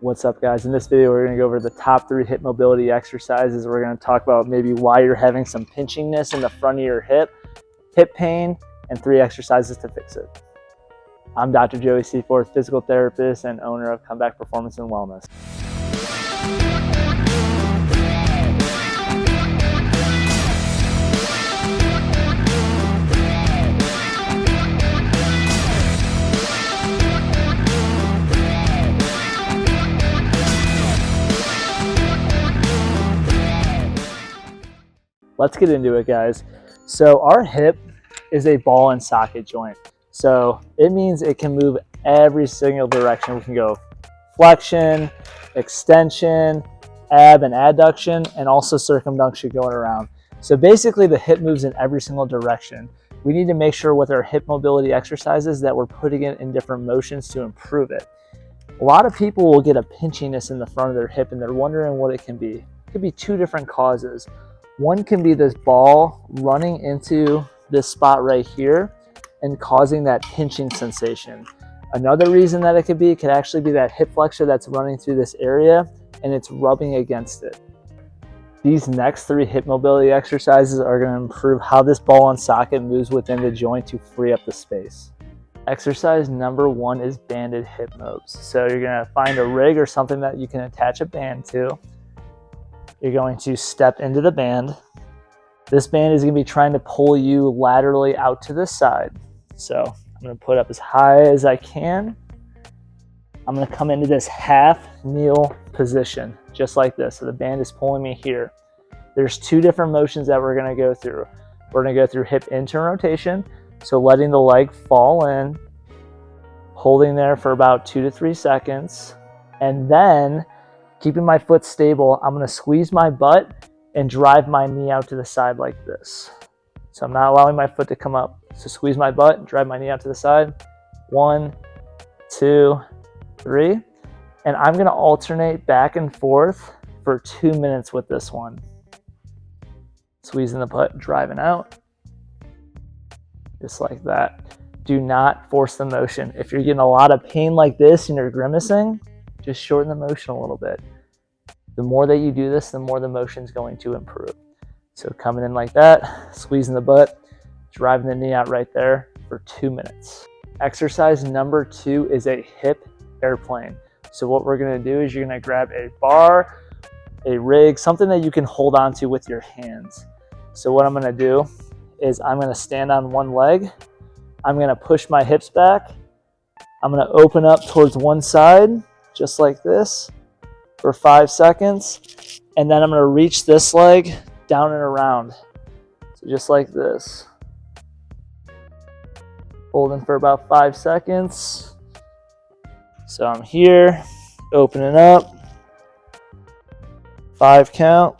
What's up, guys? In this video, we're going to go over the top 3 hip mobility exercises. We're going to talk about maybe why you're having some pinchingness in the front of your hip pain, and 3 exercises to fix it. I'm Dr. Joey Seaforth, physical therapist and owner of Comeback Performance and Wellness. Let's get into it, guys. So our hip is a ball and socket joint. So it means it can move every single direction. We can go flexion, extension, ab and adduction, and also circumduction going around. So basically the hip moves in every single direction. We need to make sure with our hip mobility exercises that we're putting it in different motions to improve it. A lot of people will get a pinchiness in the front of their hip and they're wondering what it can be. It could be 2 different causes. One can be this ball running into this spot right here and causing that pinching sensation. Another reason that it could actually be that hip flexor that's running through this area and it's rubbing against it. These next 3 hip mobility exercises are going to improve how this ball and socket moves within the joint to free up the space. Exercise number 1 is banded hip mobs. So you're going to find a rig or something that you can attach a band to. You're going to step into the band. This band is going to be trying to pull you laterally out to the side. So I'm going to put up as high as I can. I'm going to come into this half kneel position, just like this. So the band is pulling me here. There's 2 different motions that we're going to go through. We're going to go through hip internal rotation. So letting the leg fall in, holding there for about 2 to 3 seconds, and then keeping my foot stable, I'm going to squeeze my butt and drive my knee out to the side like this. So I'm not allowing my foot to come up. So squeeze my butt and drive my knee out to the side. 1, 2, 3. And I'm going to alternate back and forth for 2 minutes with this one. Squeezing the butt, driving out. Just like that. Do not force the motion. If you're getting a lot of pain like this and you're grimacing, just shorten the motion a little bit. The more that you do this, the more the motion is going to improve. So coming in like that, squeezing the butt, driving the knee out right there for 2 minutes. Exercise number 2 is a hip airplane. So what we're going to do is you're going to grab a bar, a rig, something that you can hold on to with your hands. So what I'm going to do is I'm going to stand on one leg. I'm going to push my hips back. I'm going to open up towards one side, just like this, for 5 seconds. And then I'm going to reach this leg down and around. So just like this. Holding for about 5 seconds. So I'm here, opening up, 5 count,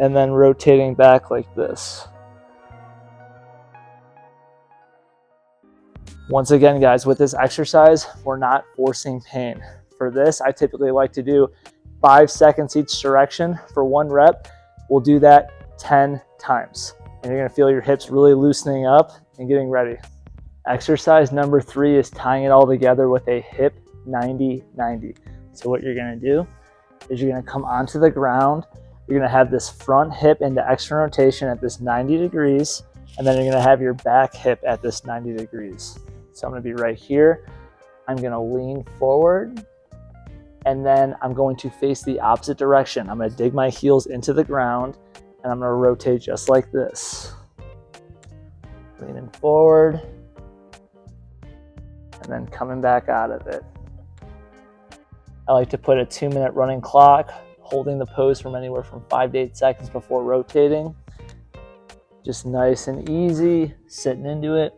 and then rotating back like this. Once again, guys, with this exercise, we're not forcing pain. For this, I typically like to do 5 seconds each direction for 1 rep. We'll do that 10 times. And you're going to feel your hips really loosening up and getting ready. Exercise number 3 is tying it all together with a hip 90-90. So what you're going to do is you're going to come onto the ground. You're going to have this front hip into external rotation at this 90 degrees. And then you're going to have your back hip at this 90 degrees. So I'm going to be right here. I'm going to lean forward. And then I'm going to face the opposite direction. I'm going to dig my heels into the ground and I'm going to rotate just like this. Leaning forward and then coming back out of it. I like to put a 2-minute running clock, holding the pose from anywhere from 5 to 8 seconds before rotating. Just nice and easy, sitting into it.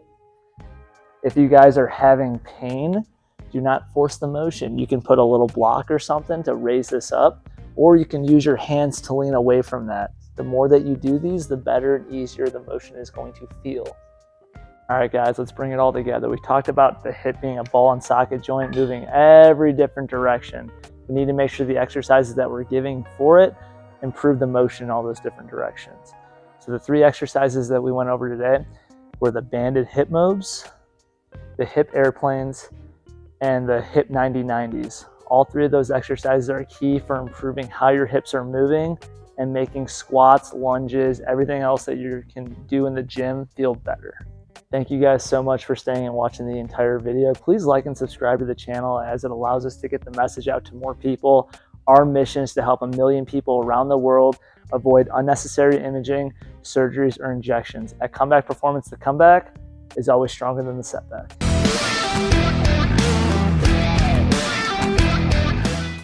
If you guys are having pain, do not force the motion. You can put a little block or something to raise this up, or you can use your hands to lean away from that. The more that you do these, the better and easier the motion is going to feel. All right, guys, let's bring it all together. We talked about the hip being a ball and socket joint, moving every different direction. We need to make sure the exercises that we're giving for it improve the motion in all those different directions. So the 3 exercises that we went over today were the banded hip mobs, the hip airplanes, and the hip 90-90s. All three of those exercises are key for improving how your hips are moving and making squats, lunges, everything else that you can do in the gym feel better. Thank you guys so much for staying and watching the entire video. Please like and subscribe to the channel as it allows us to get the message out to more people. Our mission is to help 1 million people around the world avoid unnecessary imaging, surgeries, or injections. At Comeback Performance, the comeback is always stronger than the setback.